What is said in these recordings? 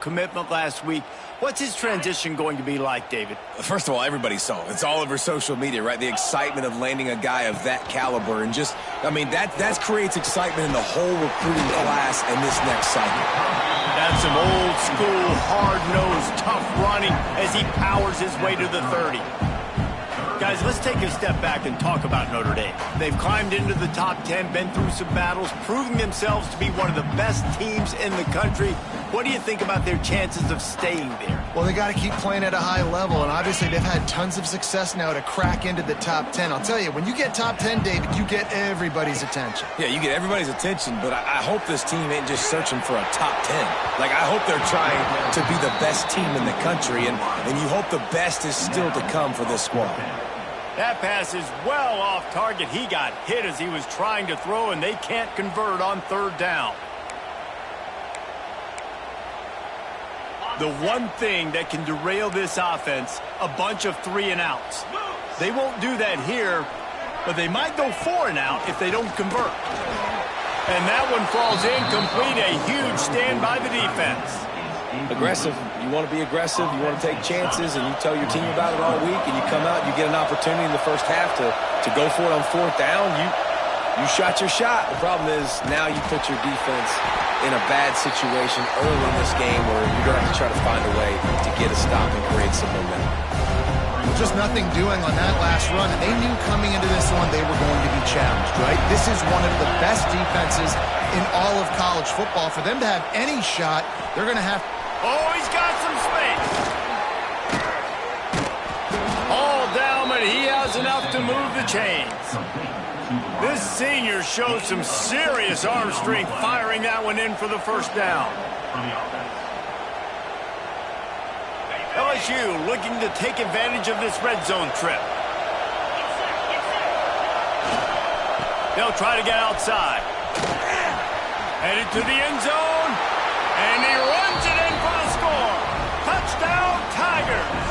Commitment last week. What's his transition going to be like, David? First of all, everybody saw it. It's all over social media, right? The excitement of landing a guy of that caliber. And just, I mean, that creates excitement in the whole recruiting class and this next cycle. That's some old school, hard-nosed, tough running as he powers his way to the 30. Guys, let's take a step back and talk about Notre Dame. They've climbed into the top 10, been through some battles, proving themselves to be one of the best teams in the country. What do you think about their chances of staying there? Well, they got to keep playing at a high level, and obviously they've had tons of success now to crack into the top 10. I'll tell you, when you get top 10, David, you get everybody's attention. Yeah, you get everybody's attention, but I hope this team ain't just searching for a top 10. Like, I hope they're trying to be the best team in the country, and you hope the best is still to come for this squad. That pass is well off target. He got hit as he was trying to throw, and they can't convert on third down. The one thing that can derail this offense, a bunch of 3-and-outs. They won't do that here, but they might go 4-and-out if they don't convert. And that one falls incomplete. A huge stand by the defense. Aggressive. You want to be aggressive. You want to take chances, and you tell your team about it all week, and you come out and you get an opportunity in the first half to go for it on fourth down. You shot your shot. The problem is now you put your defense in a bad situation early in this game where you're going to have to try to find a way to get a stop and create some momentum. Just nothing doing on that last run, and they knew coming into this one they were going to be challenged, right? This is one of the best defenses in all of college football. For them to have any shot, they're going to have... Oh, he's got some space. All down, but he has enough to move the chains. This senior shows some serious arm strength firing that one in for the first down. LSU looking to take advantage of this red zone trip. They'll try to get outside. Headed to the end zone. And he runs it in for the score. Touchdown, Tigers.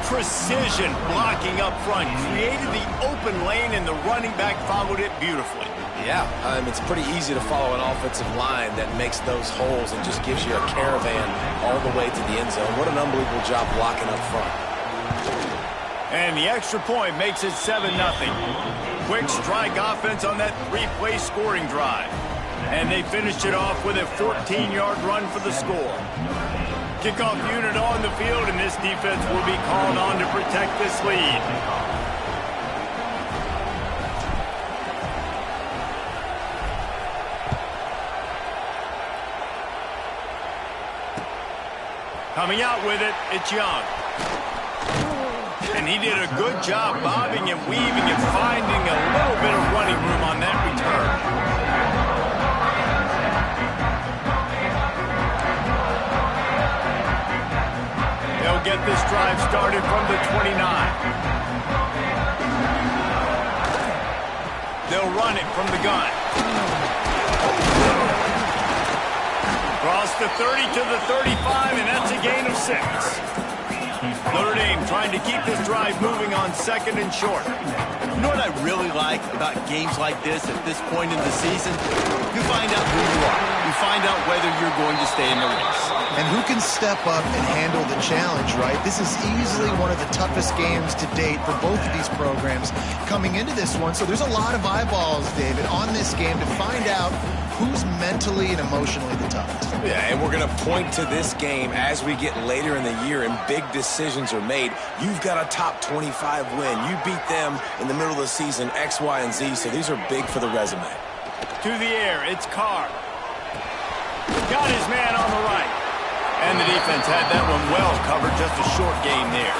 Precision blocking up front. Created the open lane, and the running back followed it beautifully. Yeah, it's pretty easy to follow an offensive line that makes those holes and just gives you a caravan all the way to the end zone. What an unbelievable job blocking up front. And the extra point makes it 7-0. Quick strike offense on that 3-play scoring drive. And they finished it off with a 14-yard run for the score. Kickoff unit on the field, and this defense will be called on to protect this lead. Coming out with it, it's Young. And he did a good job bobbing and weaving and finding a little bit of running room on that return. They'll get this drive started from the 29. They'll run it from the gun. Cross the 30 to the 35, and that's a gain of 6. Notre Dame trying to keep this drive moving on second and short. You know what I really like about games like this at this point in the season? You find out who you are. You find out whether you're going to stay in the race. And who can step up and handle the challenge, right? This is easily one of the toughest games to date for both of these programs coming into this one. So there's a lot of eyeballs, David, on this game to find out who's mentally and emotionally the toughest. Yeah, and we're going to point to this game as we get later in the year and big decisions are made. You've got a top 25 win. You beat them in the middle of the season, X, Y, and Z, so these are big for the resume. To the air, it's Carr. Got his man on the right. And the defense had that one well covered, just a short gain there.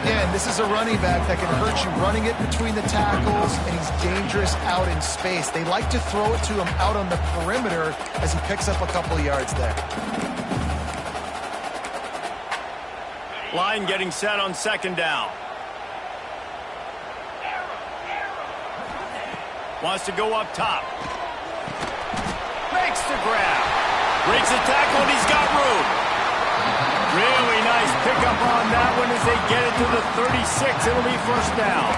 Again, this is a running back that can hurt you running it between the tackles, and he's dangerous out in space. They like to throw it to him out on the perimeter as he picks up a couple of yards there. Line getting set on second down. Wants to go up top. Makes the grab. Breaks the tackle, and he's got room. Really nice pickup on that one as they get it to the 36. It'll be first down.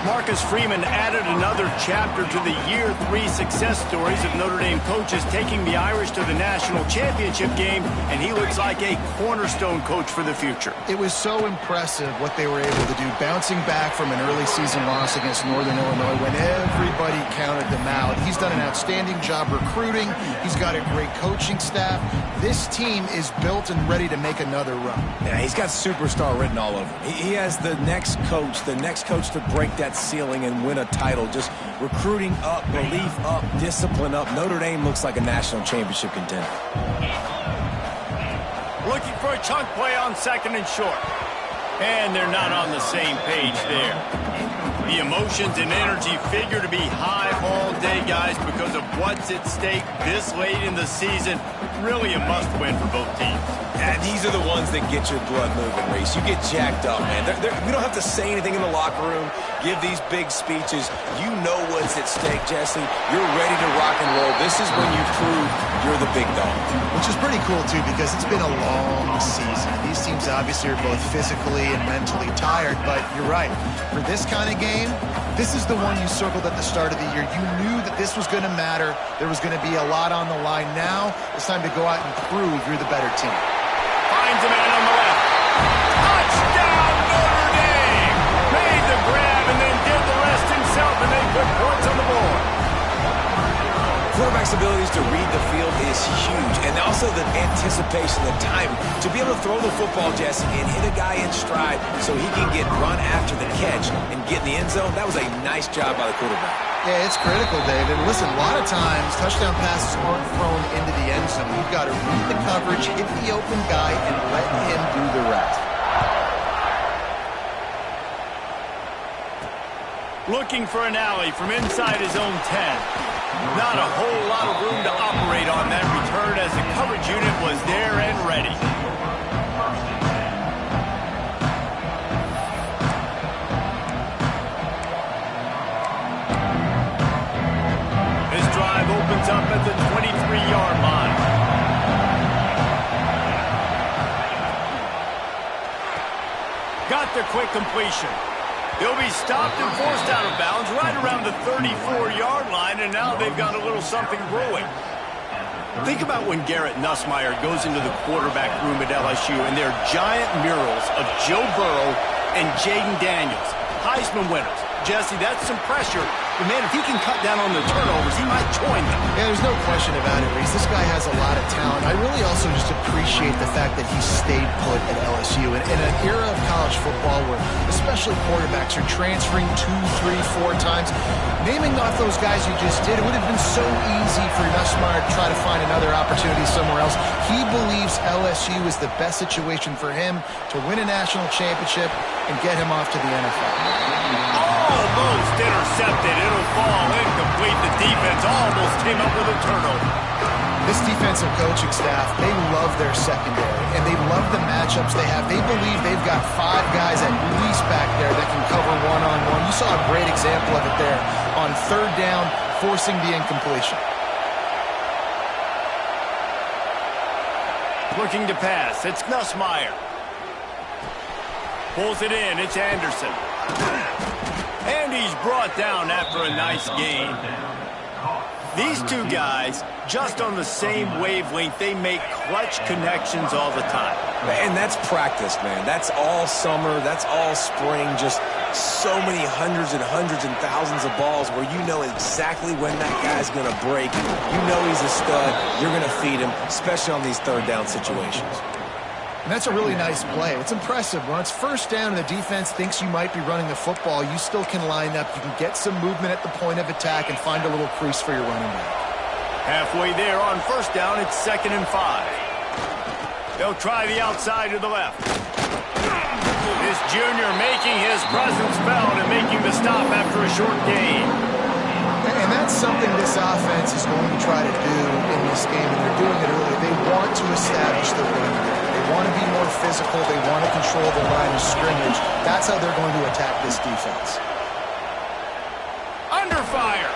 Marcus Freeman added another chapter to the year 3 success stories of Notre Dame coaches taking the Irish to the national championship game, and he looks like a cornerstone coach for the future. It was so impressive what they were able to do, bouncing back from an early season loss against Northern Illinois when everybody counted them out. He's done an outstanding job recruiting. He's got a great coaching staff. This team is built and ready to make another run. Yeah, he's got superstar written all over him. He has the next coach to break that ceiling and win a title. Just recruiting up, belief up, discipline up. Notre Dame looks like a national championship contender. Looking for a chunk play on 2nd and short. And they're not on the same page there. The emotions and energy figure to be high all day, guys, because of what's at stake this late in the season. Really a must-win for both teams. And these are the ones that get your blood moving, Reese. You get jacked up, man. We don't have to say anything in the locker room, give these big speeches. You know what's at stake, Jesse. You're ready to rock and roll. This is when you prove you're the big dog. Which is pretty cool, too, because it's been a long season. These teams obviously are both physically and mentally tired, but you're right. For this kind of game, this is the one you circled at the start of the year. You knew that this was going to matter. There was going to be a lot on the line. Now it's time to go out and prove you're the better team. Finds a man on the left. Touchdown, Notre Dame! Made the grab and then did the rest himself, and they put points on the board. Quarterback's abilities to read the field is huge, and also the anticipation, the time to be able to throw the football, Jesse, and hit a guy in stride so he can get run after the catch and get in the end zone. That was a nice job by the quarterback. Yeah, it's critical, David. Listen, a lot of times touchdown passes aren't thrown into the end zone. You've got to read the coverage, hit the open guy, and let him do the rest. Looking for an alley from inside his own 10. Not a whole lot of room to operate on that return as the coverage unit was there and ready. This drive opens up at the 23-yard line. Got the quick completion. He'll be stopped and forced out of bounds right around the 34-yard line, and now they've got a little something brewing. Think about when Garrett Nussmeier goes into the quarterback room at LSU, and there are giant murals of Joe Burrow and Jaden Daniels, Heisman winners. Jesse, that's some pressure. But, man, if he can cut down on the turnovers, he might join them. Yeah, there's no question about it, Reese. This guy has a lot of talent. I really also just appreciate the fact that he stayed put at LSU. And in an era of college football where especially quarterbacks are transferring 2, 3, 4 times, naming off those guys you just did, it would have been so easy for Nussmeier to try to find another opportunity somewhere else. He believes LSU is the best situation for him to win a national championship and get him off to the NFL. Almost intercepted. It'll fall incomplete. The defense almost came up with a turnover. This defensive coaching staff, they love their secondary, and they love the matchups they have. They believe they've got 5 guys at least back there that can cover one-on-one. You saw a great example of it there on 3rd down, forcing the incompletion. Looking to pass. It's Nussmeier. Pulls it in. It's Anderson. And he's brought down after a nice gain. These two guys, just on the same wavelength, they make clutch connections all the time. And that's practice, man. That's all summer. That's all spring. Just so many hundreds and thousands of balls where you know exactly when that guy's going to break. You know he's a stud. You're going to feed him, especially on these 3rd down situations. And that's a really nice play. It's impressive. When it's 1st down and the defense thinks you might be running the football, you still can line up. You can get some movement at the point of attack and find a little crease for your running back. Halfway there on 1st down, it's 2nd and 5. They'll try the outside to the left. This junior making his presence felt and making the stop after a short gain. And that's something this offense is going to try to do in this game, and they're doing it early. They want to establish the run. They want to be more physical. They want to control the line of scrimmage. That's how they're going to attack this defense. Under fire.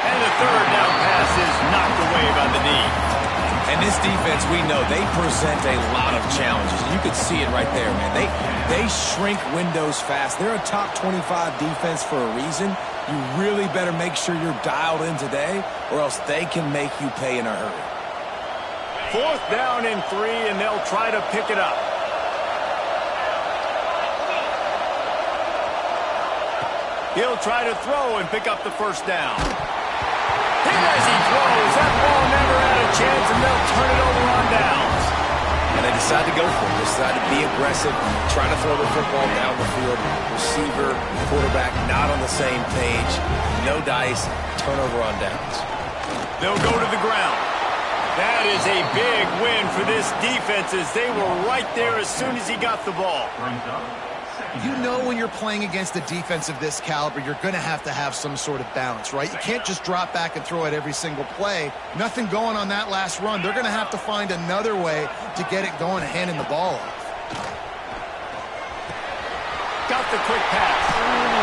And the 3rd down pass is knocked away by the knee. And this defense, we know, they present a lot of challenges. You could see it right there, man. They shrink windows fast. They're a top 25 defense for a reason. You really better make sure you're dialed in today, or else they can make you pay in a hurry. 4th down and 3, and they'll try to pick it up. He'll try to throw and pick up the first down. Hit as he throws. That ball never had a chance, and they'll turn it over on downs. And they decide to go for it. They decide to be aggressive, try to throw the football down the field. Receiver, quarterback, not on the same page. No dice, turnover on downs. They'll go to the ground. That is a big win for this defense as they were right there as soon as he got the ball. You know when you're playing against a defense of this caliber, you're going to have some sort of balance, right? You can't just drop back and throw it every single play. Nothing going on that last run. They're going to have to find another way to get it going and handing the ball off. Got the quick pass.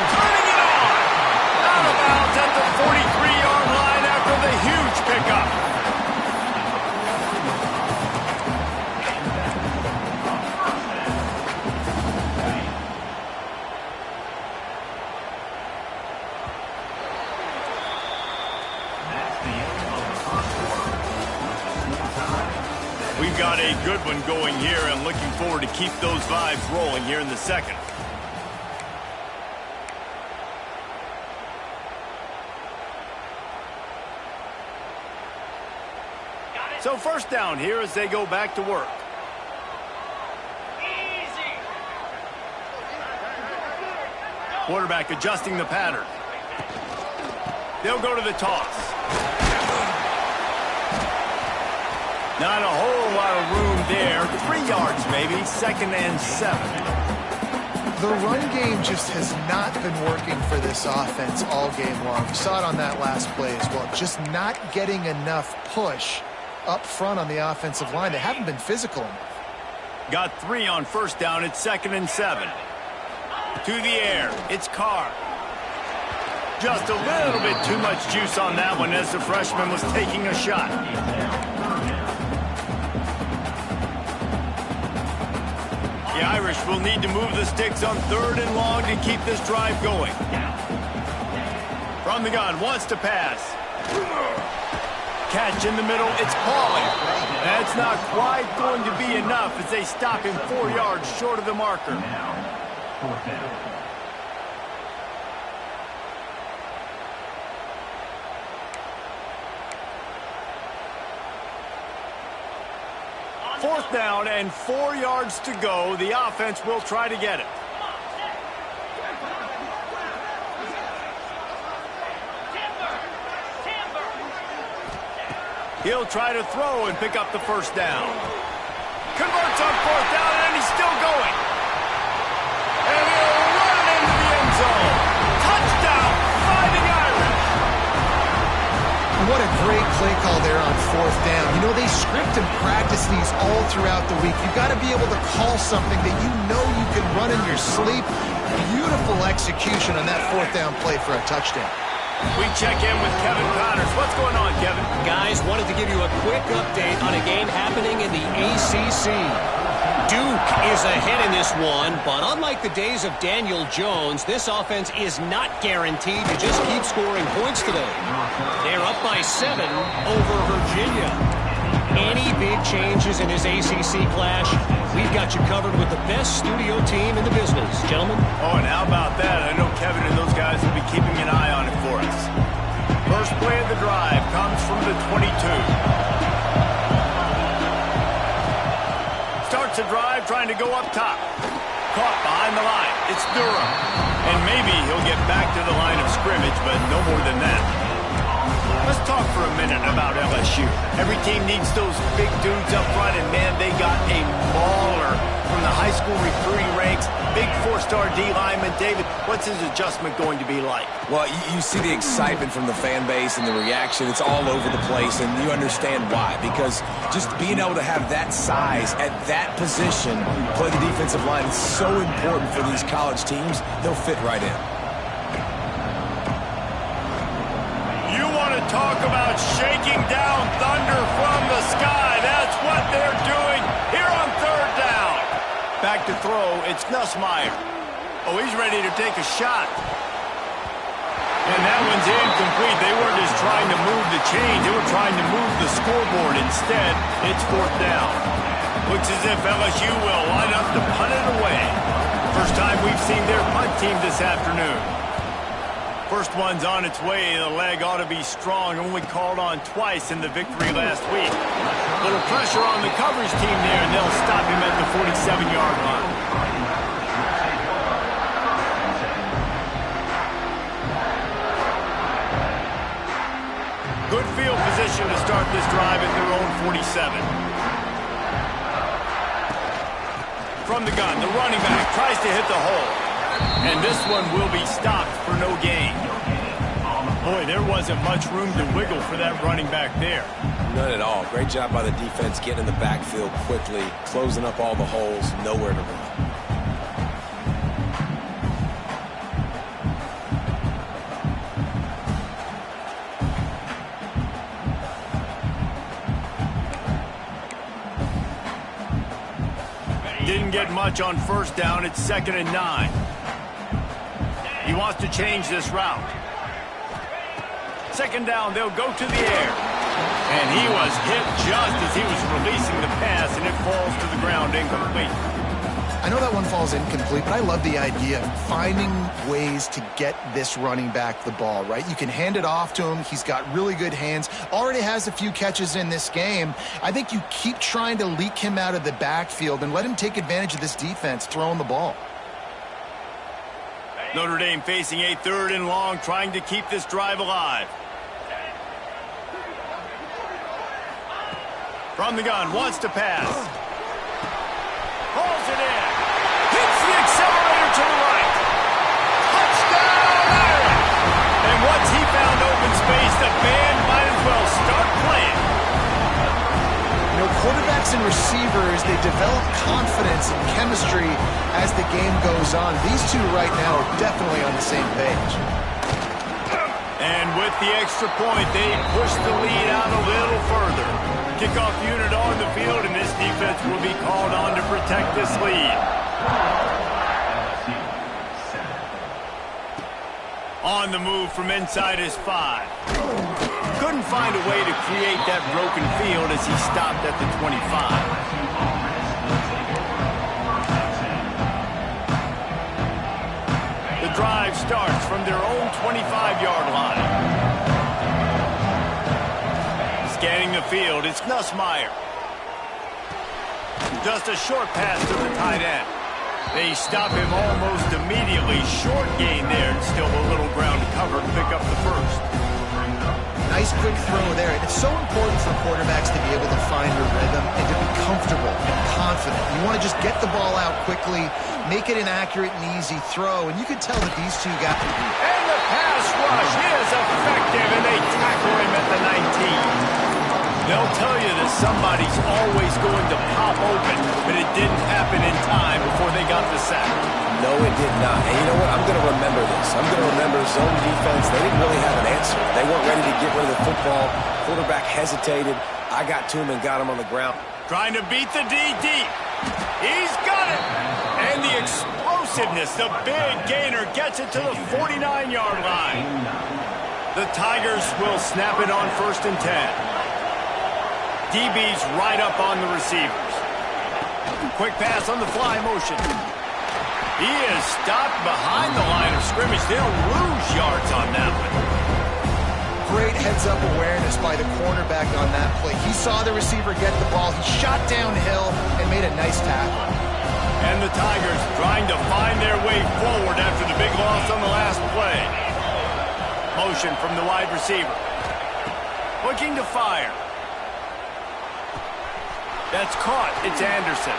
Turning it on! Out of bounds at the 43-yard line after the huge pickup. We've got a good one going here and looking forward to keep those vibes rolling here in the second. So 1st down here as they go back to work. Quarterback adjusting the pattern. They'll go to the toss. Not a whole lot of room there. 3 yards maybe. 2nd and 7. The run game just has not been working for this offense all game long. We saw it on that last play as well. Just not getting enough push up front on the offensive line. They haven't been physical enough. Got 3 on 1st down. It's 2nd and 7. To the air. It's Carr. Just a little bit too much juice on that one as the freshman was taking a shot. The Irish will need to move the sticks on 3rd and long to keep this drive going. From the gun, wants to pass. Catch in the middle, it's Pauling. That's not quite going to be enough as they stop him 4 yards short of the marker. Fourth down and 4 yards to go. The offense will try to get it. He'll try to throw and pick up the 1st down. Converts on 4th down, and he's still going. And he'll run it into the end zone. Touchdown, Fighting Irish. What a great play call there on 4th down. You know, they script and practice these all throughout the week. You've got to be able to call something that you know you can run in your sleep. Beautiful execution on that 4th down play for a touchdown. We check in with Kevin Connors. What's going on, Kevin? Guys, wanted to give you a quick update on a game happening in the ACC. Duke is ahead in this one, but unlike the days of Daniel Jones, this offense is not guaranteed to just keep scoring points today. They're up by 7 over Virginia. Any big changes in this ACC clash, we've got you covered with the best studio team in the business. Gentlemen? Oh, and how about that? I know Kevin and those guys will be keeping an eye on it for us. First play of the drive comes from the 22. Starts a drive trying to go up top. Caught behind the line. It's Durham. And maybe he'll get back to the line of scrimmage, but no more than that. Let's talk for a minute about LSU. Every team needs those big dudes up front, and man, they got a mauler from the high school recruiting ranks. Big 4-star D lineman. David, what's his adjustment going to be like? Well, you see the excitement from the fan base and the reaction. It's all over the place, and you understand why. Because just being able to have that size at that position, play the defensive line, is so important for these college teams. They'll fit right in. You want to talk about shaking down thunder from the sky. back to throw. It's Nussmeier. Oh, he's ready to take a shot. And that one's incomplete. They weren't just trying to move the chains. They were trying to move the scoreboard. Instead, it's 4th down. Looks as if LSU will line up to punt it away. First time we've seen their punt team this afternoon. First one's on its way. The leg ought to be strong. Only called on twice in the victory last week. Little pressure on the coverage team there, and they'll stop him at the 47-yard line. Good field position to start this drive at their own 47. From the gun, the running back tries to hit the hole. And this one will be stopped for no gain. Boy, there wasn't much room to wiggle for that running back there. None at all. Great job by the defense getting in the backfield quickly, closing up all the holes, nowhere to run. Didn't get much on first down. It's 2nd and 9. He wants to change this route. 2nd down, they'll go to the air. And he was hit just as he was releasing the pass, and it falls to the ground incomplete. I know that one falls incomplete, but I love the idea of finding ways to get this running back the ball, right? You can hand it off to him. He's got really good hands. Already has a few catches in this game. I think you keep trying to leak him out of the backfield and let him take advantage of this defense throwing the ball. Notre Dame facing a 3rd and long, trying to keep this drive alive. From the gun, wants to pass. Pulls it in. Hits the accelerator to the right. Touchdown, Irish! And once he found open space, the band might as well start playing. You know, quarterbacks and receivers, they develop confidence and chemistry as the game goes on. These two right now are definitely on the same page. And with the extra point, they push the lead out a little further. Kickoff unit on the field, and this defense will be called on to protect this lead. On the move from inside his 5. Couldn't find a way to create that broken field as he stopped at the 25. The drive starts from their own 25-yard line. Scanning the field, it's Nussmeier. Just a short pass to the tight end. They stop him almost immediately. Short gain there, and still a little ground to cover to pick up the first. Nice quick throw there. And it's so important for quarterbacks to be able to find a rhythm and to be comfortable and confident. You want to just get the ball out quickly, make it an accurate and easy throw. And you can tell that these two guys... And the pass rush is effective, and they tackle him at the 19. They'll tell you that somebody's always going to pop open, but it didn't happen in time before they got the sack. No, it did not. And you know what? I'm going to remember this. I'm going to remember zone defense. They didn't really have an answer. They weren't ready to get rid of the football. Quarterback hesitated. I got to him and got him on the ground. Trying to beat the D deep. He's got it. And the explosiveness, the big gainer, gets it to the 49-yard line. The Tigers will snap it on 1st and 10. DB's right up on the receivers. Quick pass on the fly motion. He is stopped behind the line of scrimmage. They'll lose yards on that one. Great heads-up awareness by the cornerback on that play. He saw the receiver get the ball. He shot downhill and made a nice tackle. And the Tigers trying to find their way forward after the big loss on the last play. Motion from the wide receiver. Looking to fire. That's caught. It's Anderson.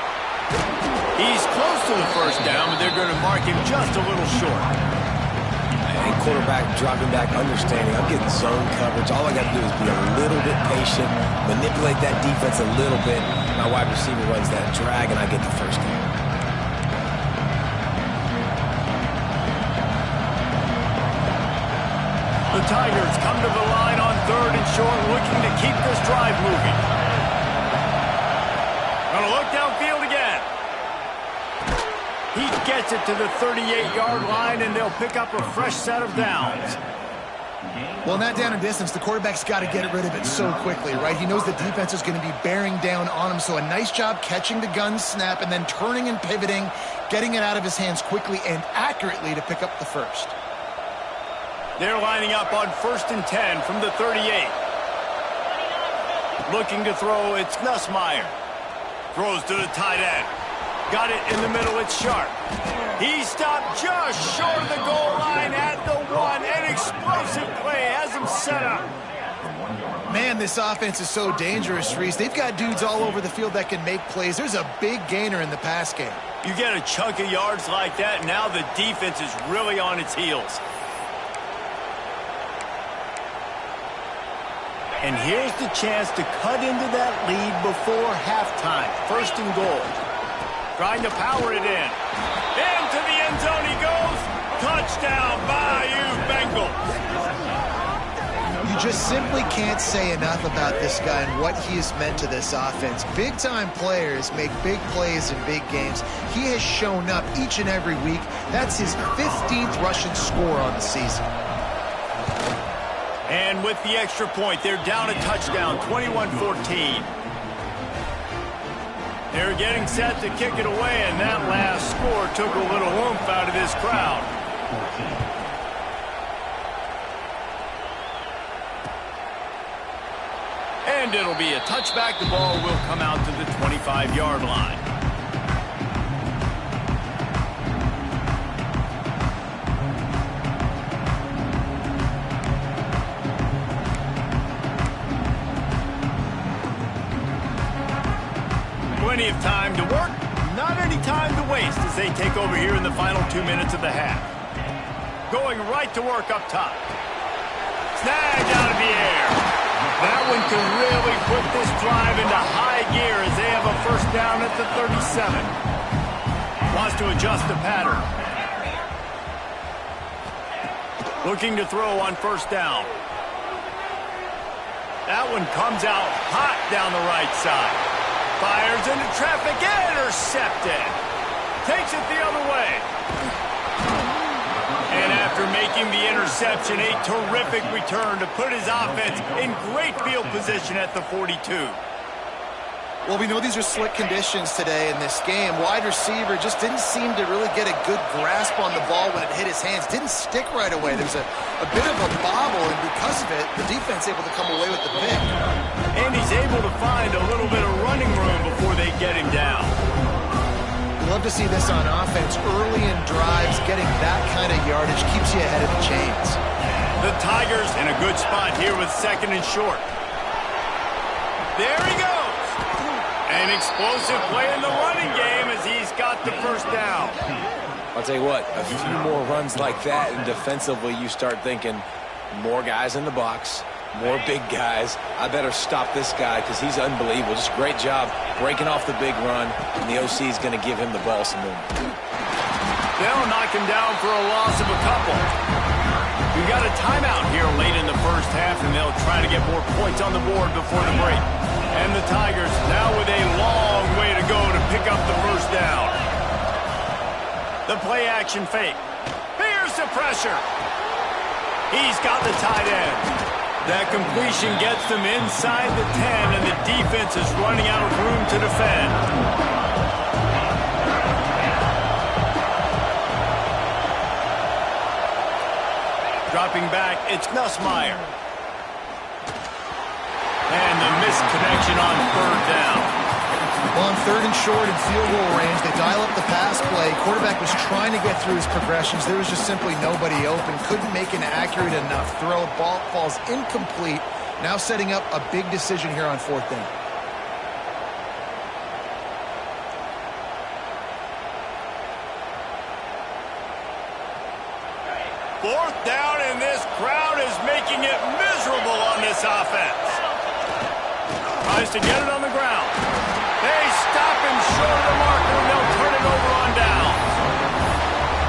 He's close to the first down, but they're going to mark him just a little short. And quarterback dropping back, understanding I'm getting zone coverage. All I got to do is be a little bit patient, manipulate that defense a little bit. My wide receiver runs that drag, and I get the first down. The Tigers come to the line on 3rd and short, looking to keep this drive moving. Gonna look downfield again. He gets it to the 38-yard line, and they'll pick up a fresh set of downs. Well, in that down and distance, the quarterback's got to get rid of it so quickly, right? He knows the defense is going to be bearing down on him, so a nice job catching the gun snap and then turning and pivoting, getting it out of his hands quickly and accurately to pick up the first. They're lining up on 1st and 10 from the 38. Looking to throw, it's Nussmeier. Throws to the tight end. Got it in the middle, it's Sharp. He stopped just short of the goal line at the 1. An explosive play has him set up. Man, this offense is so dangerous, Reese. They've got dudes all over the field that can make plays. There's a big gainer in the pass game. You get a chunk of yards like that, now the defense is really on its heels. And here's the chance to cut into that lead before halftime. 1st and goal. Trying to power it in. Into the end zone he goes. Touchdown, Bayou Bengals. You just simply can't say enough about this guy and what he has meant to this offense. Big-time players make big plays in big games. He has shown up each and every week. That's his 15th rushing score on the season. And with the extra point, they're down a touchdown, 21-14. They're getting set to kick it away, and that last score took a little oomph out of this crowd. And it'll be a touchback. The ball will come out to the 25-yard line. Plenty of time to work, not any time to waste as they take over here in the final 2 minutes of the half. Going right to work up top. Snagged out of the air. That one can really put this drive into high gear as they have a 1st down at the 37. Wants to adjust the pattern. Looking to throw on 1st down. That one comes out hot down the right side. Fires into traffic, intercepted. Takes it the other way. And after making the interception, a terrific return to put his offense in great field position at the 42. Well, we know these are slick conditions today in this game. Wide receiver just didn't seem to really get a good grasp on the ball when it hit his hands. Didn't stick right away. There's a bit of a bobble, and because of it, the defense able to come away with the pick. And he's able to find a little bit of running room before they get him down. You love to see this on offense. Early in drives, getting that kind of yardage keeps you ahead of the chains. The Tigers in a good spot here with 2nd and short. There he goes. An explosive play in the running game as he's got the 1st down. I'll tell you what, a few more runs like that, and defensively you start thinking more guys in the box, more big guys. I better stop this guy because he's unbelievable. Just great job breaking off the big run, and the OC is going to give him the ball some more. They'll knock him down for a loss of a couple. We've got a timeout here late in the 1st half, and they'll try to get more points on the board before the break. And the Tigers now with a long way to go to pick up the 1st down. The play action fake. Here's the pressure. He's got the tight end. That completion gets them inside the 10, and the defense is running out of room to defend. Dropping back, it's Nussmeier. And the missed connection on 3rd down. Well, on 3rd and short and field goal range, they dial up the pass play. Quarterback was trying to get through his progressions. There was just simply nobody open. Couldn't make an accurate enough throw. Ball falls incomplete. Now setting up a big decision here on 4th down. Fourth down, and this crowd is making it miserable on this offense. Tries to get it on the ground. They stop him short of the marker, and they'll turn it over on down.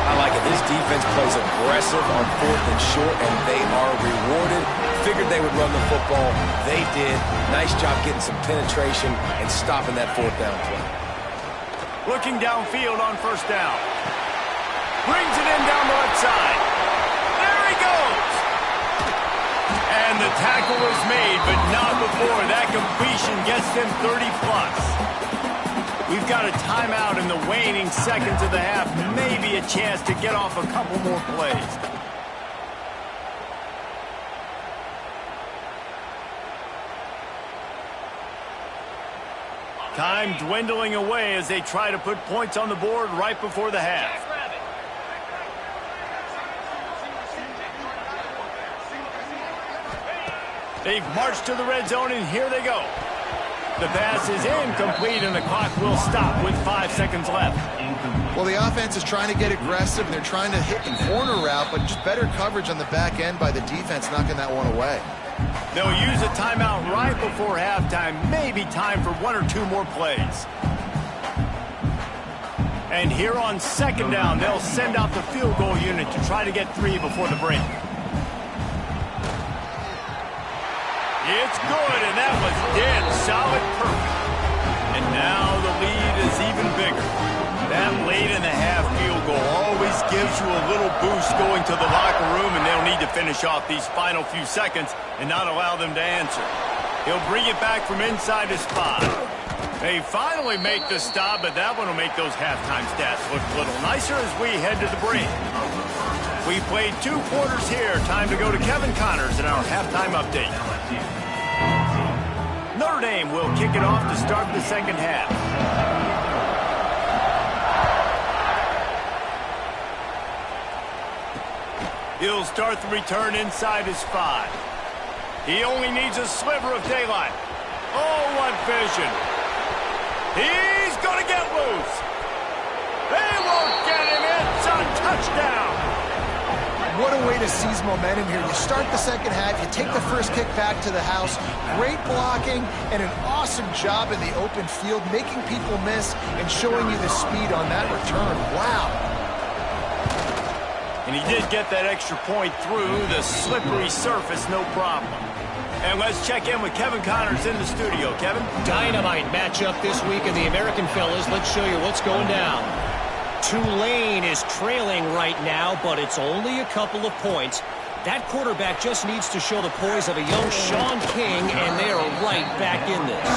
I like it. This defense plays aggressive on 4th and short, and they are rewarded. Figured they would run the football. They did. Nice job getting some penetration and stopping that 4th down play. Looking downfield on first down. Brings it in down the left side. There he goes. And the tackle is made, but not before that completion gets them 30-plus. We've got a timeout in the waning seconds of the half. Maybe a chance to get off a couple more plays. Time dwindling away as they try to put points on the board right before the half. They've marched to the red zone, and here they go. The pass is incomplete, and the clock will stop with 5 seconds left. Well, the offense is trying to get aggressive, and they're trying to hit the corner route, but just better coverage on the back end by the defense, knocking that one away. They'll use a timeout right before halftime. Maybe time for 1 or 2 more plays. And here on second down, they'll send out the field goal unit to try to get 3 before the break. It's good, and that was dead solid perfect. And now the lead is even bigger. That late in the half field goal always gives you a little boost going to the locker room, and they'll need to finish off these final few seconds and not allow them to answer. He'll bring it back from inside his spot. They finally make the stop, but that one will make those halftime stats look a little nicer as we head to the break. We played 2 quarters here. Time to go to Kevin Connors in our halftime update. Notre Dame will kick it off to start the second half. He'll start the return inside his 5. He only needs a sliver of daylight. Oh, what vision. He's going to get loose. They won't get him. It's a touchdown. What a way to seize momentum here. You start the second half, you take the first kick back to the house. Great blocking and an awesome job in the open field, making people miss and showing you the speed on that return. Wow. And he did get that extra point through the slippery surface, no problem. And let's check in with Kevin Connors in the studio. Kevin? Dynamite matchup this week in the American fellas. Let's show you what's going down. Tulane is trailing right now, but it's only a couple of points. That quarterback just needs to show the poise of a young Sean King, and they are right back in this.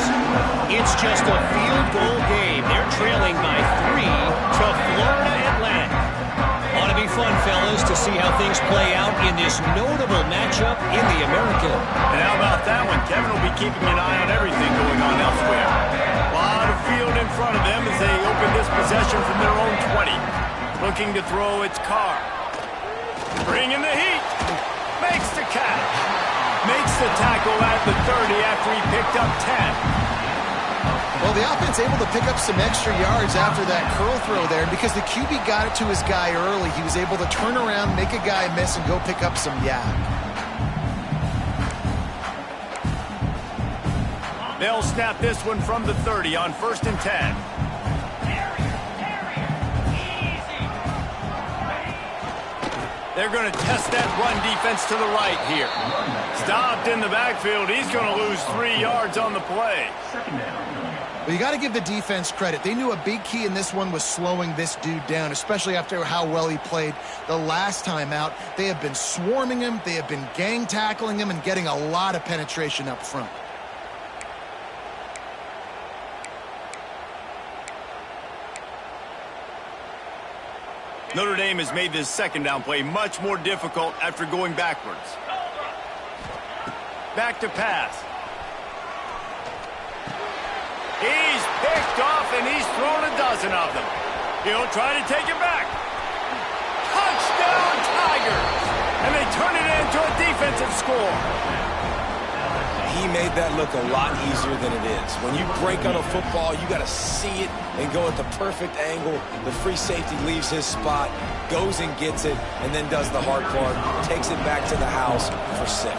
It's just a field goal game. They're trailing by 3 to Florida Atlantic. Ought to be fun, fellas, to see how things play out in this notable matchup in the American. And how about that one? Kevin will be keeping an eye on everything going on elsewhere. A lot of field in front of them as they open this possession from their own 20. Looking to throw its car. Bringing the heat. Makes the catch. Makes the tackle at the 30 after he picked up 10. Well, the offense able to pick up some extra yards after that curl throw there. And because the QB got it to his guy early, he was able to turn around, make a guy miss, and go pick up some yak. They'll snap this one from the 30 on 1st and 10. They're going to test that run defense to the right here. Stopped in the backfield. He's going to lose 3 yards on the play. Well, you got to give the defense credit. They knew a big key in this one was slowing this dude down, especially after how well he played the last time out. They have been swarming him. They have been gang tackling him and getting a lot of penetration up front. Notre Dame has made this second down play much more difficult after going backwards. Back to pass. He's picked off, and he's thrown a dozen of them. He'll try to take it back. Touchdown, Tigers! And they turn it into a defensive score. He made that look a lot easier than it is. When you break on a football, you got to see it and go at the perfect angle. The free safety leaves his spot, goes and gets it, and then does the hard part, takes it back to the house for 6.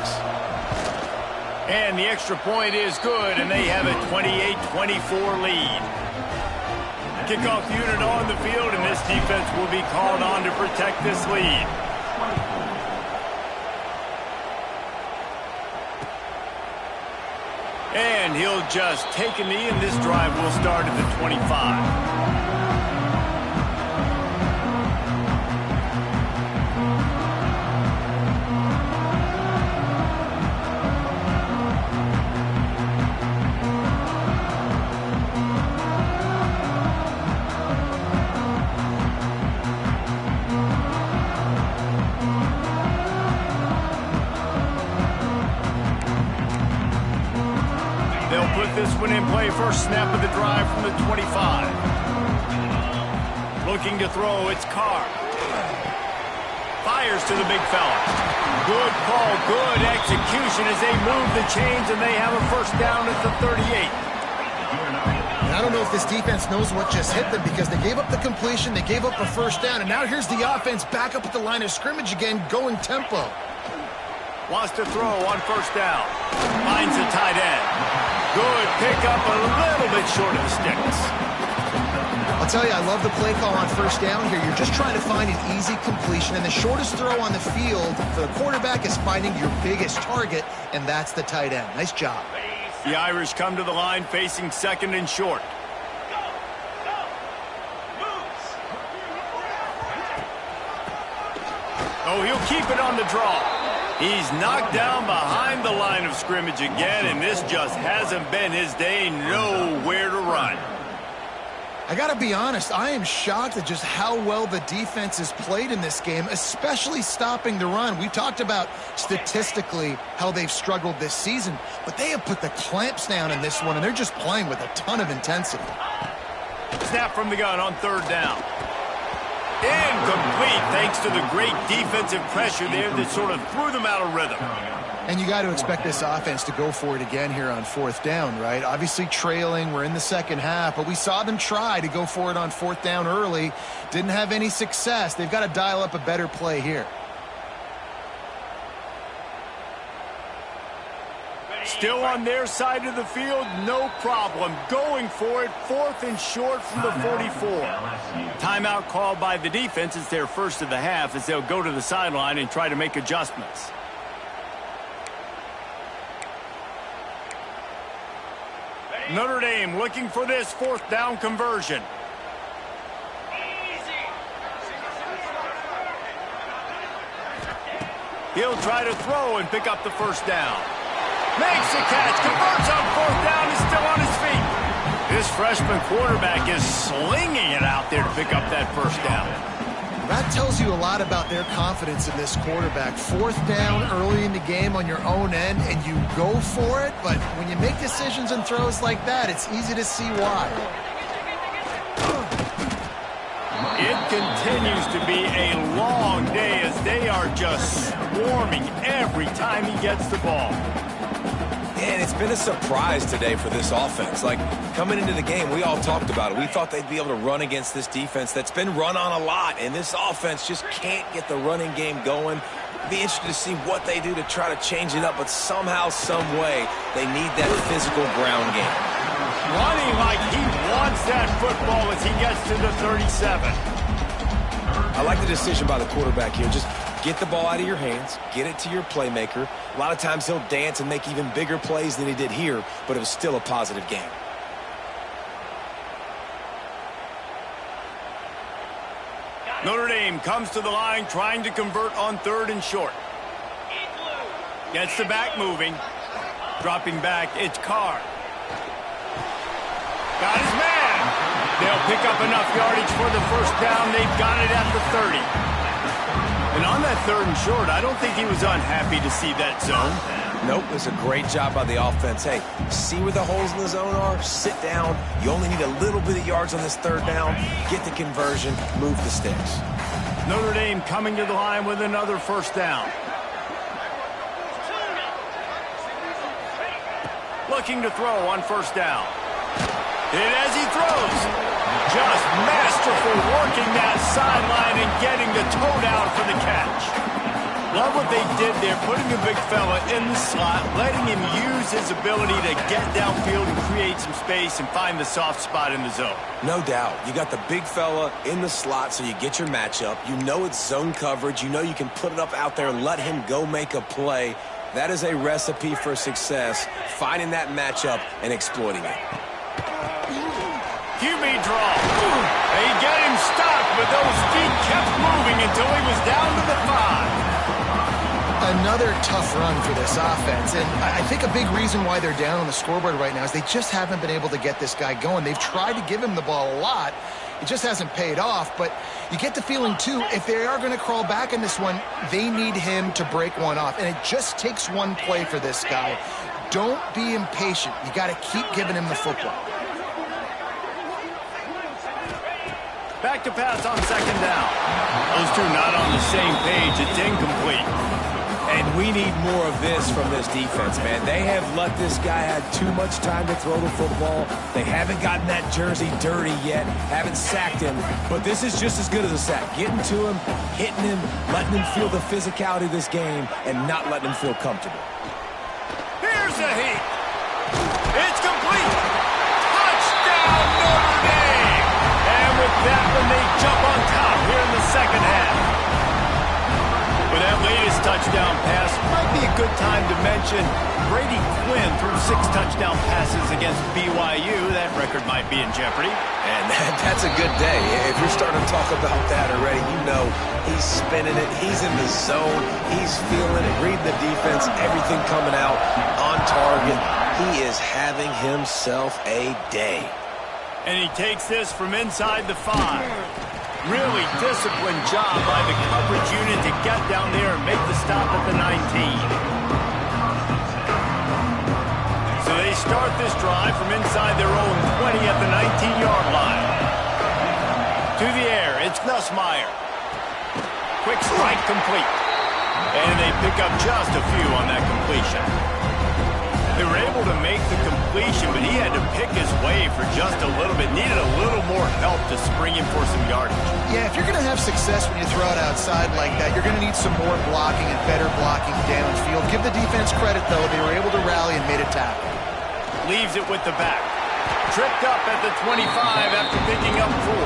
And the extra point is good, and they have a 28-24 lead. Kickoff unit on the field, and this defense will be called on to protect this lead. And he'll just take a knee, and this drive will start at the 25. coming in play. First snap of the drive from the 25. Looking to throw, it's Carr. Fires to the big fella. Good call, good execution as they move the chains, and they have a first down at the 38. And I don't know if this defense knows what just hit them because they gave up the completion, they gave up a first down, and now here's the offense back up at the line of scrimmage again, going tempo. Wants to throw on first down. Finds the tight end. Good pickup, a little bit short of the sticks. I'll tell you, I love the play call on first down here. You're just trying to find an easy completion, and the shortest throw on the field for the quarterback is finding your biggest target, and that's the tight end. Nice job. The Irish come to the line facing second and short. Oh, he'll keep it on the draw. He's knocked down behind the line of scrimmage again, and this just hasn't been his day. Nowhere to run. I got to be honest, I am shocked at just how well the defense has played in this game, especially stopping the run. We talked about statistically how they've struggled this season, but they have put the clamps down in this one, and they're just playing with a ton of intensity. Snap from the gun on third down. Incomplete thanks to the great defensive pressure there that sort of threw them out of rhythm. And you got to expect this offense to go for it again here on fourth down, right? Obviously trailing, we're in the second half, but we saw them try to go for it on fourth down early. Didn't have any success. They've got to dial up a better play here. Still on their side of the field, no problem. Going for it, fourth and short from the 44. Timeout called by the defense. It's their first of the half as they'll go to the sideline and try to make adjustments. Notre Dame looking for this fourth down conversion. He'll try to throw and pick up the first down. Makes the catch, converts on fourth down, is still on his feet. This freshman quarterback is slinging it out there to pick up that first down. That tells you a lot about their confidence in this quarterback. Fourth down early in the game on your own end, and you go for it, but when you make decisions and throws like that, it's easy to see why. It continues to be a long day as they are just swarming every time he gets the ball. And it's been a surprise today for this offense. Like, coming into the game, we all talked about it. We thought they'd be able to run against this defense that's been run on a lot, and this offense just can't get the running game going. Be interested to see what they do to try to change it up, but somehow, some way, they need that physical ground game. Running like he wants that football as he gets to the 37. I like the decision by the quarterback here. Just get the ball out of your hands, get it to your playmaker. A lot of times he'll dance and make even bigger plays than he did here, but it was still a positive game. Notre Dame comes to the line trying to convert on third and short. Gets the back moving. Dropping back, it's Carr. Got his man. They'll pick up enough yardage for the first down. They've got it at the 30. And on that third and short, I don't think he was unhappy to see that zone. Nope, it was a great job by the offense. Hey, see where the holes in the zone are? Sit down. You only need a little bit of yards on this third down. Get the conversion. Move the sticks. Notre Dame coming to the line with another first down. Looking to throw on first down. And as he throws, just masterful working that sideline and getting the toe down for the catch. Love what they did there, putting a big fella in the slot, letting him use his ability to get downfield and create some space and find the soft spot in the zone. No doubt. You got the big fella in the slot so you get your matchup. You know it's zone coverage. You know you can put it up out there and let him go make a play. That is a recipe for success, finding that matchup and exploiting it. QB draw. They get him stopped, but those feet kept moving until he was down to the 5. Another tough run for this offense, and I think a big reason why they're down on the scoreboard right now is they just haven't been able to get this guy going. They've tried to give him the ball a lot. It just hasn't paid off, but you get the feeling, too, if they are going to crawl back in this one, they need him to break one off, and it just takes one play for this guy. Don't be impatient. You got to keep giving him the football. Back to pass on second down. Those two not on the same page. It's incomplete. And we need more of this from this defense, man. They have let this guy have too much time to throw the football. They haven't gotten that jersey dirty yet, haven't sacked him. But this is just as good as a sack. Getting to him, hitting him, letting him feel the physicality of this game, and not letting him feel comfortable. Here's the heat. It's complete. Touchdown, Notre Dame. And with that one, they jump on top here in the second half. With that latest touchdown pass, might be a good time to mention Brady Quinn threw 6 touchdown passes against BYU. That record might be in jeopardy. And that's a good day. If you're starting to talk about that already, you know he's spinning it. He's in the zone. He's feeling it, reading the defense, everything coming out on target. He is having himself a day. And he takes this from inside the 5. Really disciplined job by the coverage unit to get down there and make the stop at the 19. So they start this drive from inside their own 20 at the 19-yard line. To the air, it's Nussmeier. Quick strike complete. And they pick up just a few on that completion. They were able to make the completion, but he had to pick his way for just a little bit. Needed a little more help to spring him for some yardage. Yeah, if you're going to have success when you throw it outside like that, you're going to need some more blocking and better blocking downfield. Give the defense credit, though. They were able to rally and made a tackle. Leaves it with the back. Tripped up at the 25 after picking up 4.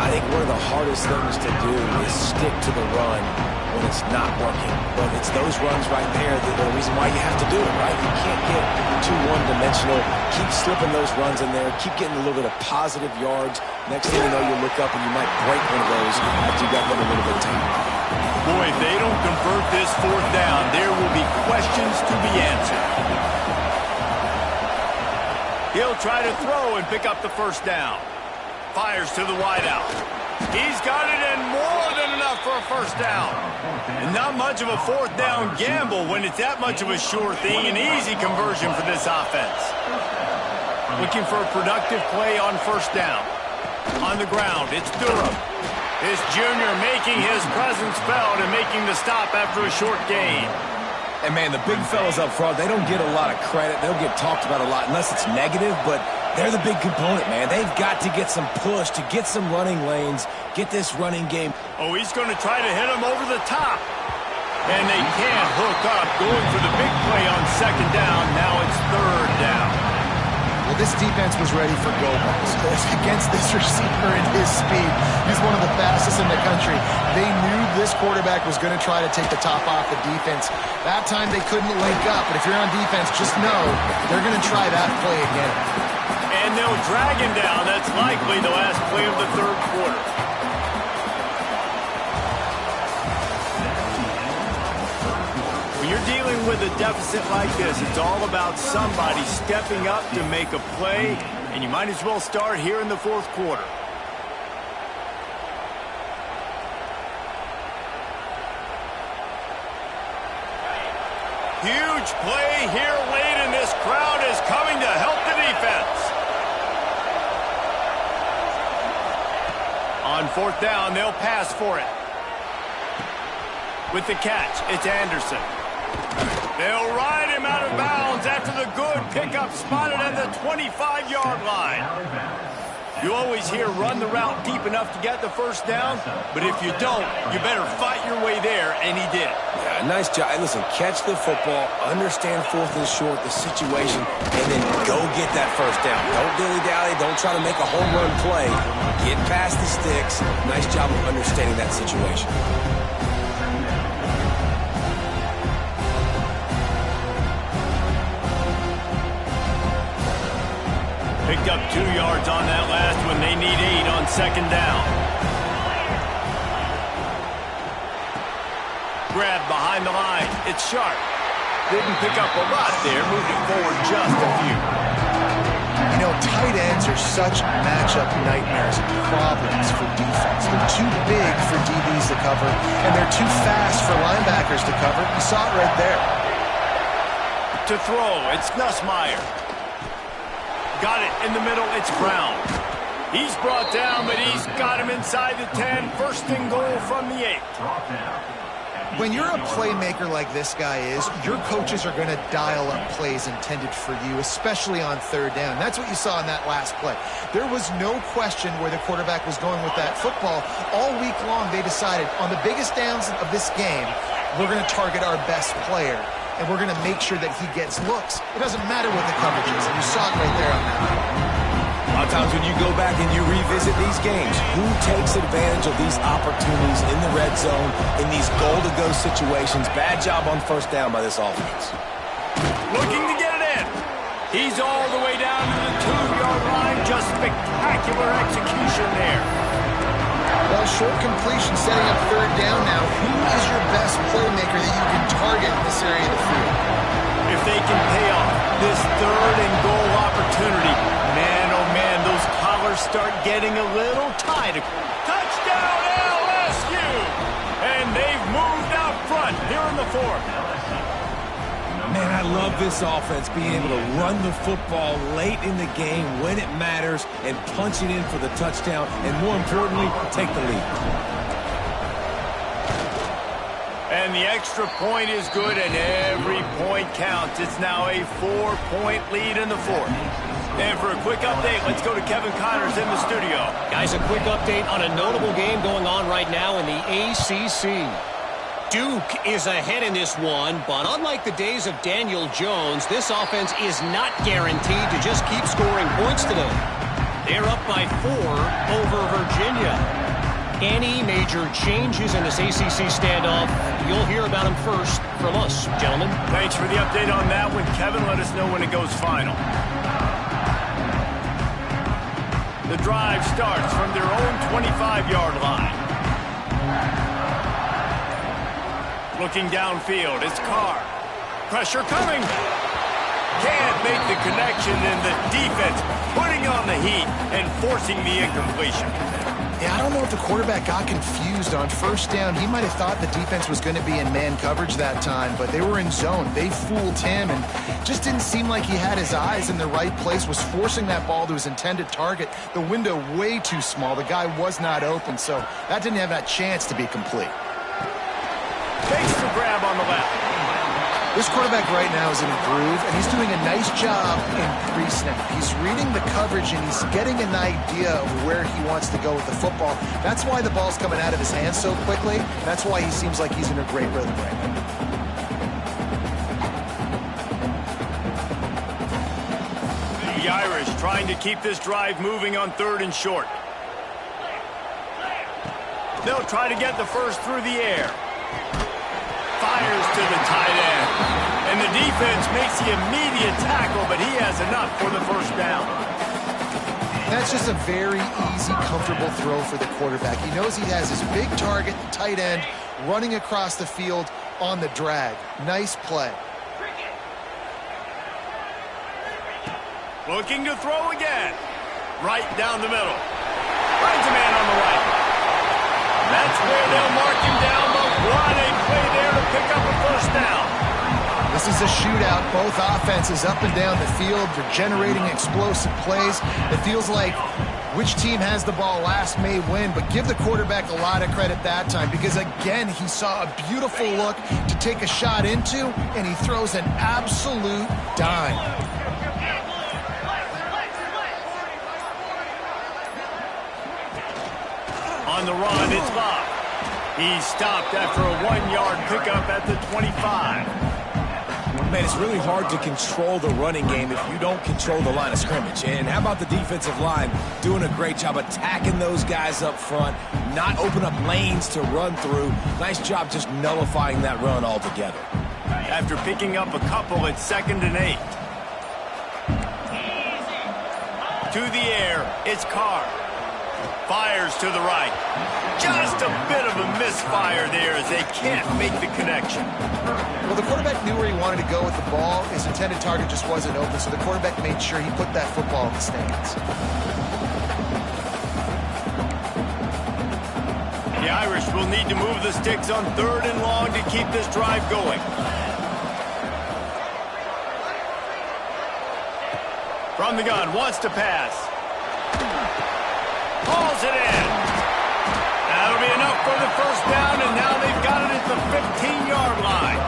I think one of the hardest things to do is stick to the run when it's not working. But it's those runs right there that are the reason why you have to do it, right? You can't get too one-dimensional. Keep slipping those runs in there. Keep getting a little bit of positive yards. Next thing you know, you look up and you might break one of those after you got them a little bit of time. Boy, if they don't convert this 4th down, there will be questions to be answered. He'll try to throw and pick up the 1st down. Fires to the wideout. He's got it in more than enough for a 1st down. And not much of a 4th down gamble when it's that much of a sure thing. An easy conversion for this offense. Looking for a productive play on 1st down. On the ground, it's Durham. This junior making his presence felt and making the stop after a short gain. And, man, the big fellas up front, they don't get a lot of credit. They don't get talked about a lot unless it's negative, but they're the big component, man. They've got to get some push, to get some running lanes, get this running game. Oh, he's going to try to hit him over the top. And they can't hook up, going for the big play on 2nd down. Now it's 3rd down. Well, this defense was ready for go balls. Against this receiver and his speed, he's one of the fastest in the country. They knew this quarterback was going to try to take the top off the defense. That time they couldn't link up, but if you're on defense, just know they're going to try that play again. And they'll drag him down. That's likely the last play of the 3rd quarter. When you're dealing with a deficit like this, it's all about somebody stepping up to make a play, and you might as well start here in the 4th quarter. Huge play here late, and this crowd is coming to help the defense. On 4th down, they'll pass for it. With the catch, it's Anderson. They'll ride him out of bounds after the good pickup spotted at the 25-yard line. You always hear run the route deep enough to get the 1st down, but if you don't, you better fight your way there, and he did. Yeah, nice job. Hey, listen, catch the football, understand 4th and short, the situation, and then go get that 1st down. Don't dilly-dally. Don't try to make a home run play. Get past the sticks. Nice job of understanding that situation. Picked up 2 yards on that last one. They need 8 on 2nd down. Grab behind the line. It's Sharp. Didn't pick up a lot there. Moved it forward just a few. You know, tight ends are such matchup nightmares and problems for defense. They're too big for DBs to cover, and they're too fast for linebackers to cover. You saw it right there. to throw. It's Nussmeier. Got it in the middle. It's Brown. He's brought down, but he's got him inside the 10. First and goal from the 8. When you're a playmaker like this guy is, your coaches are going to dial up plays intended for you, especially on third down. That's what you saw in that last play. There was no question where the quarterback was going with that football. All week long, they decided on the biggest downs of this game, we're going to target our best player, and we're going to make sure that he gets looks. It doesn't matter what the coverage is, and you saw it right there on that. A lot of times when you go back and you revisit these games, who takes advantage of these opportunities in the red zone, in these goal-to-go situations? Bad job on first down by this offense. Looking to get it in. He's all the way down to the 2-yard line. Just spectacular execution there. Well, short completion setting up third down now. Who is your best playmaker that you can target in this area of the field? If they can pay off this third and goal opportunity, man, oh man, those collars start getting a little tight. Touchdown LSU! And they've moved out front here in the 4th. Man, I love this offense being able to run the football late in the game when it matters and punch it in for the touchdown, and more importantly, take the lead. And the extra point is good, and every point counts. It's now a 4-point lead in the 4th. And for a quick update, let's go to Kevin Connors in the studio. Guys, a quick update on a notable game going on right now in the ACC. Duke is ahead in this one, but unlike the days of Daniel Jones, this offense is not guaranteed to just keep scoring points today. They're up by 4 over Virginia. Any major changes in this ACC standoff, you'll hear about them first from us, gentlemen. Thanks for the update on that one, Kevin. Let us know when it goes final. The drive starts from their own 25-yard line. Looking downfield, it's Carr. Pressure coming. Can't make the connection, and the defense putting on the heat and forcing the incompletion. Yeah, I don't know if the quarterback got confused on first down. He might have thought the defense was going to be in man coverage that time, but they were in zone. They fooled him and just didn't seem like he had his eyes in the right place, was forcing that ball to his intended target. The window way too small. The guy was not open, so that didn't have that chance to be complete. Takes the grab on the left. This quarterback right now is in a groove, and he's doing a nice job in pre-snap. He's reading the coverage, and he's getting an idea of where he wants to go with the football. That's why the ball's coming out of his hands so quickly. That's why he seems like he's in a great rhythm right now. The Irish trying to keep this drive moving on 3rd and short. They'll try to get the first through the air. Fires to the tight end. And the defense makes the immediate tackle, but he has enough for the first down. That's just a very easy, comfortable throw for the quarterback. He knows he has his big target, the tight end, running across the field on the drag. Nice play. Looking to throw again. Right down the middle. Finds a man on the right. That's where they'll mark him down, but what a play there to pick up a first down. This is a shootout. Both offenses up and down the field. They're generating explosive plays. It feels like which team has the ball last may win, but give the quarterback a lot of credit that time because, again, he saw a beautiful look to take a shot into, and he throws an absolute dime. On the run, it's Bob. He's stopped after a 1-yard pickup at the 25. Man, it's really hard to control the running game if you don't control the line of scrimmage. And how about the defensive line doing a great job attacking those guys up front, not open up lanes to run through. Nice job just nullifying that run altogether. After picking up a couple, it's 2nd and 8. To the air, it's Carr. Fires to the right. Just a bit of a misfire there as they can't make the connection. Well, the quarterback knew where he wanted to go with the ball. His intended target just wasn't open, so the quarterback made sure he put that football in the stands. The Irish will need to move the sticks on 3rd and long to keep this drive going. From the gun, wants to pass. Hauls it in. That'll be enough for the first down, and now they've got it at the 15-yard line.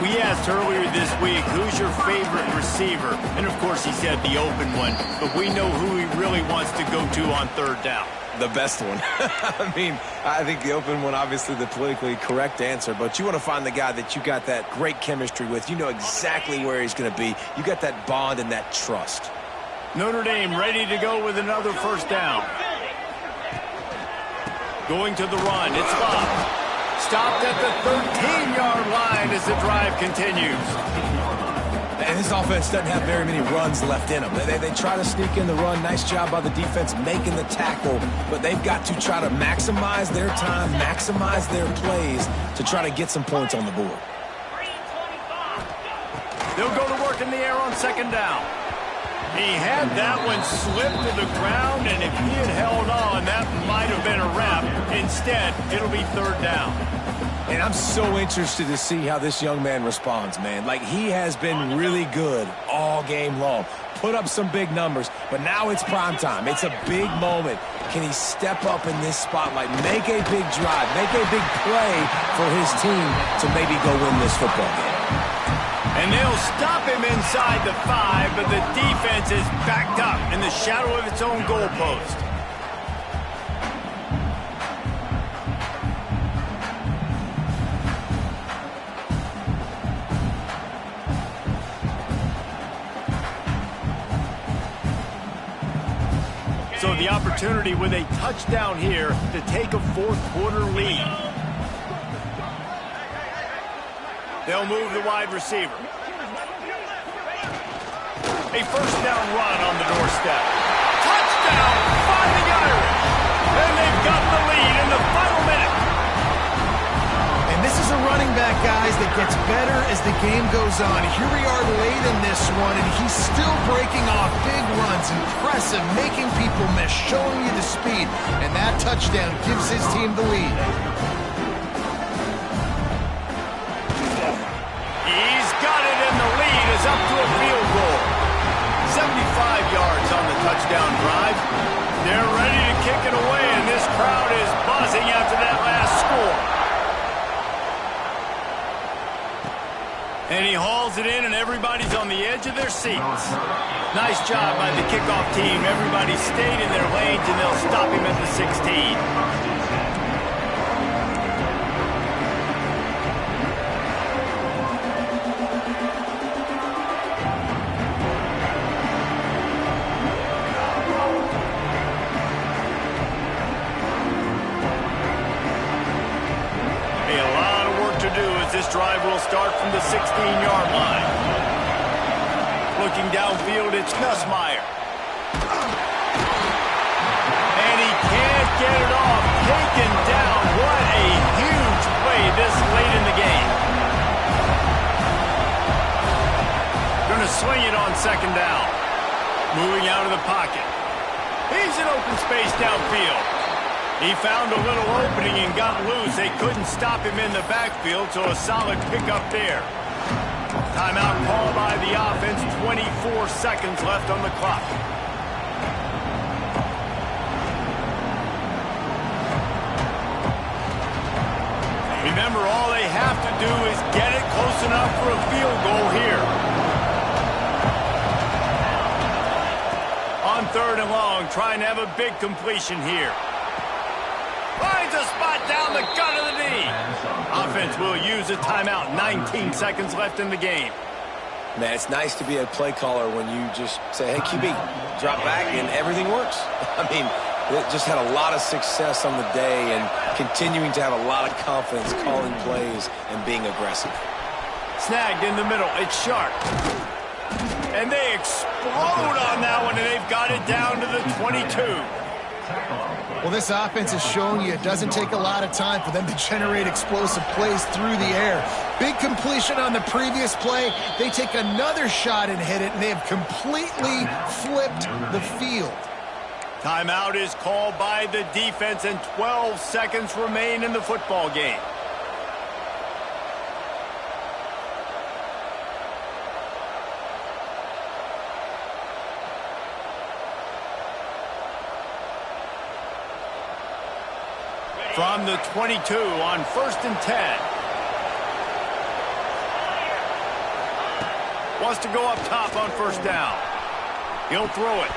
We asked earlier this week, who's your favorite receiver? And, of course, he said the open one, but we know who he really wants to go to on third down. The best one. I mean, I think the open one, obviously the politically correct answer, but you want to find the guy that you got that great chemistry with. You know exactly where he's going to be. You got that bond and that trust. Notre Dame ready to go with another first down. Going to the run. It's Love. Stopped at the 13-yard line as the drive continues. And this offense doesn't have very many runs left in them. They try to sneak in the run. Nice job by the defense making the tackle. But they've got to try to maximize their time, maximize their plays to try to get some points on the board. They'll go to work in the air on second down. He had that one slip to the ground, and if he had held on, that might have been a wrap. Instead, it'll be third down. And I'm so interested to see how this young man responds, man. Like, he has been really good all game long. Put up some big numbers, but now it's prime time. It's a big moment. Can he step up in this spotlight, make a big drive, make a big play for his team to maybe go win this football game? And they'll stop him inside the 5, but the defense is backed up in the shadow of its own goalpost. So the opportunity with a touchdown here to take a fourth-quarter lead. They'll move the wide receiver. A first down run on the doorstep. Touchdown, Fighting Irish. And they've got the lead in the final minute. And this is a running back, guys, that gets better as the game goes on. Here we are late in this one, and he's still breaking off big runs. Impressive, making people miss, showing you the speed. And that touchdown gives his team the lead. He's got it, and the lead is up to a field goal. 75 yards on the touchdown drive. They're ready to kick it away, and this crowd is buzzing after that last score. And he hauls it in, and everybody's on the edge of their seats. Nice job by the kickoff team. Everybody stayed in their lanes, and they'll stop him at the 16. This drive will start from the 16-yard line. Looking downfield, it's Nussmeier. And he can't get it off. Taken down. What a huge play this late in the game. Going to swing it on second down. Moving out of the pocket. He's in open space downfield. He found a little opening and got loose. They couldn't stop him in the backfield, so a solid pickup there. Timeout called by the offense. 24 seconds left on the clock. Remember, all they have to do is get it close enough for a field goal here. On third and long, trying to have a big completion here. Finds a spot down the gut of the knee. Offense will use a timeout. 19 seconds left in the game. Man, it's nice to be a play caller when you just say, hey, QB, drop back, and everything works. I mean, it just had a lot of success on the day and continuing to have a lot of confidence calling plays and being aggressive. Snagged in the middle. It's Sharp. And they explode on that one, and they've got it down to the 22. Well, this offense is showing you it doesn't take a lot of time for them to generate explosive plays through the air. Big completion on the previous play. They take another shot and hit it, and they have completely flipped the field. Timeout is called by the defense, and 12 seconds remain in the football game. From the 22 on 1st and 10. Wants to go up top on 1st down. He'll throw it.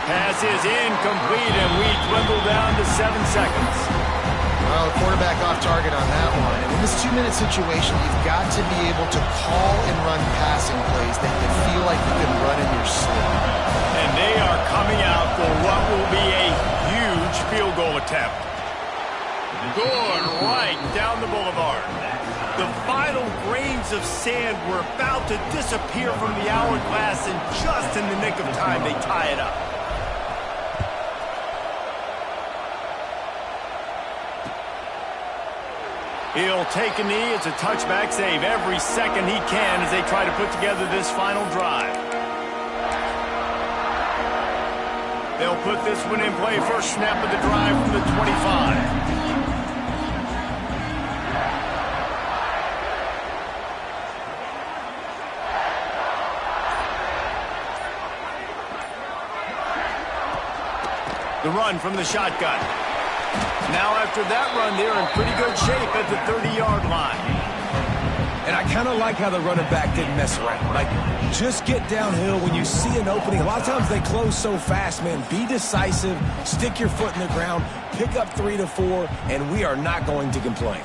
Pass is incomplete, and we dwindle down to 7 seconds. Well, the quarterback off target on that one. And in this 2-minute situation, you've got to be able to call and run passing plays that you feel like you can run in your sleep. And they are coming out for what will be a huge field goal attempt. Good right down the boulevard. The final grains of sand were about to disappear from the hourglass, and just in the nick of time, they tie it up. He'll take a knee. It's a touchback save every second he can as they try to put together this final drive. They'll put this one in play. First snap of the drive from the 25. The run from the shotgun. Now after that run, they're in pretty good shape at the 30-yard line. And I kind of like how the running back didn't mess around. Like, just get downhill when you see an opening. A lot of times they close so fast, man. Be decisive, stick your foot in the ground, pick up 3 to 4, and we are not going to complain.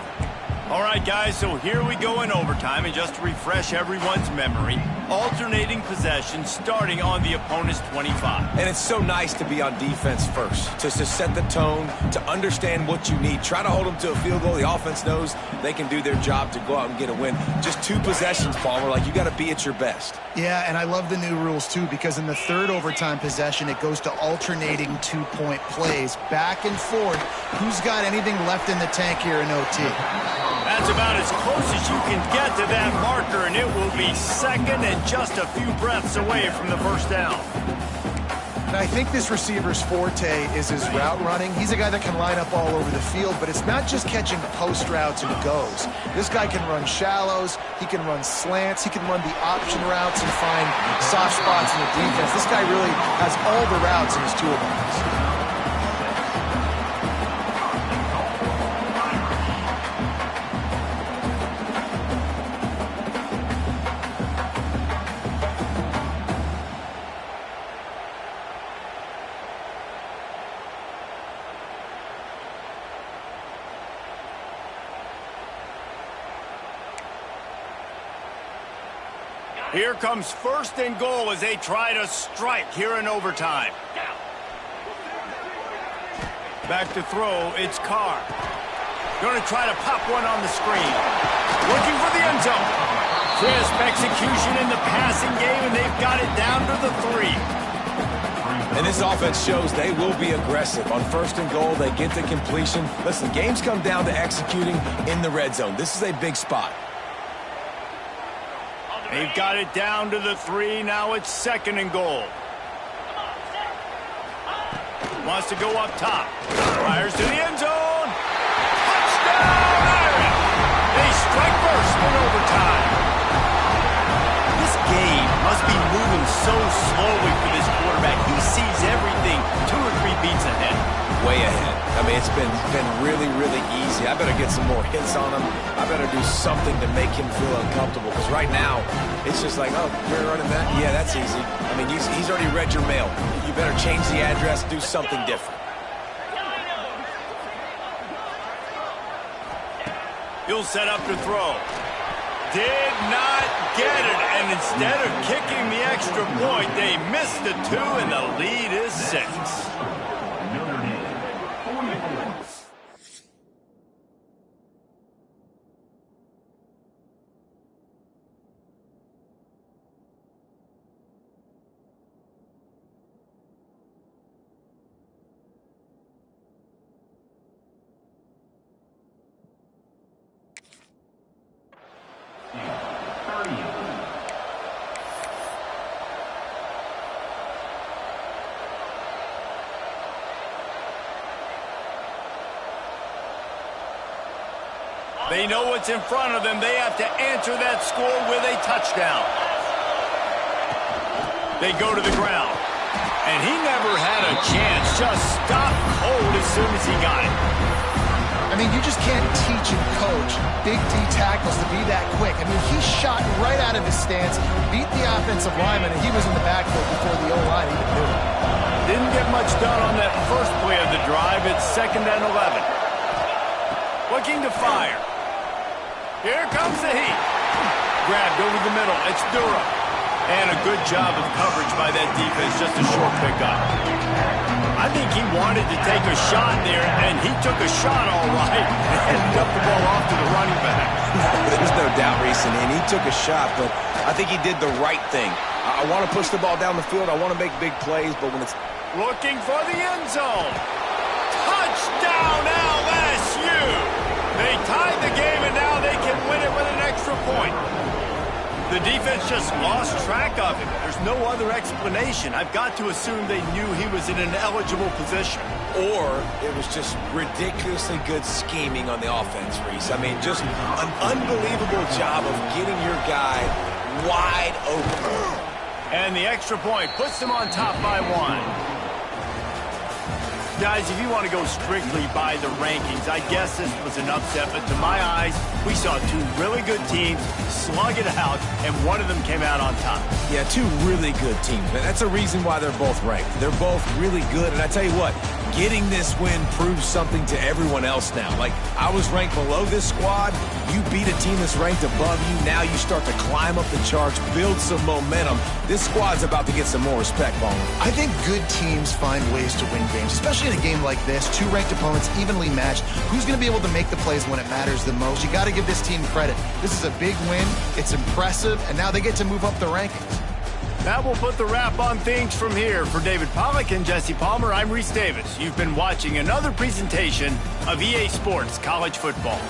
All right, guys, so here we go in overtime, and just to refresh everyone's memory, alternating possession starting on the opponent's 25. And it's so nice to be on defense first, to set the tone, to understand what you need. Try to hold them to a field goal. The offense knows they can do their job to go out and get a win. Just 2 possessions, Palmer, like you got to be at your best. Yeah, and I love the new rules, too, because in the 3rd overtime possession, it goes to alternating 2-point plays, back and forth. Who's got anything left in the tank here in OT? That's about as close as you can get to that marker, and it will be 2nd and just a few breaths away from the 1st down. And I think this receiver's forte is his route running. He's a guy that can line up all over the field, but it's not just catching post routes and goes. This guy can run shallows, he can run slants, he can run the option routes and find soft spots in the defense. This guy really has all the routes in his toolbox. Here comes 1st and goal as they try to strike here in overtime. Back to throw, it's Carr. Going to try to pop one on the screen. Looking for the end zone. Crisp execution in the passing game, and they've got it down to the 3. And this offense shows they will be aggressive. On 1st and goal, they get the completion. Listen, games come down to executing in the red zone. This is a big spot. They've got it down to the 3. Now it's 2nd and goal. Wants to go up top. Fires to the end zone. Touchdown, Irish! They strike first in overtime. This game must be moving so slowly for this quarterback. He sees everything 2 or 3 beats ahead. Way ahead. I mean, it's been really, really easy. I better get some more hits on him. I better do something to make him feel uncomfortable. Because right now, it's just like, oh, you're running that? Yeah, that's easy. I mean, he's already read your mail. You better change the address, do something different. He'll set up to throw. Did not get it. And instead of kicking the extra point, they missed the 2, and the lead is 6. They know what's in front of them. They have to answer that score with a touchdown. They go to the ground. And he never had a chance. Just stopped cold as soon as he got it. I mean, you just can't teach and coach big D tackles to be that quick. I mean, he shot right out of his stance, beat the offensive lineman, and he was in the backfield before the O-line even knew it. Didn't get much done on that first play of the drive. It's 2nd and 11. Looking to fire. Here comes the heat. Grabbed over the middle. It's Durham. And a good job of coverage by that defense. Just a short pickup. I think he wanted to take a shot there, and he took a shot all right and dumped the ball off to the running back. There's no doubt, Reese, and he took a shot, but I think he did the right thing. I want to push the ball down the field. I want to make big plays, but when it's... Looking for the end zone. Touchdown, LSU! They tied the game, and now they can win it with an extra point. The defense just lost track of him. There's no other explanation. I've got to assume they knew he was in an eligible position. Or it was just ridiculously good scheming on the offense, Reese. I mean, just an unbelievable job of getting your guy wide open. And the extra point puts them on top by 1. Guys, if you want to go strictly by the rankings, I guess this was an upset, but to my eyes, we saw two really good teams slug it out, and one of them came out on top. Yeah, two really good teams. That's a reason why they're both ranked. They're both really good, and I tell you what, getting this win proves something to everyone else now. Like, I was ranked below this squad. You beat a team that's ranked above you. Now you start to climb up the charts, build some momentum. This squad's about to get some more respect, Bowman. I think good teams find ways to win games, especially in a game like this. Two ranked opponents evenly matched. Who's going to be able to make the plays when it matters the most? You got to give this team credit. This is a big win. It's impressive, and now they get to move up the rankings. That will put the wrap on things from here. For David Pollack and Jesse Palmer, I'm Reese Davis. You've been watching another presentation of EA Sports College Football.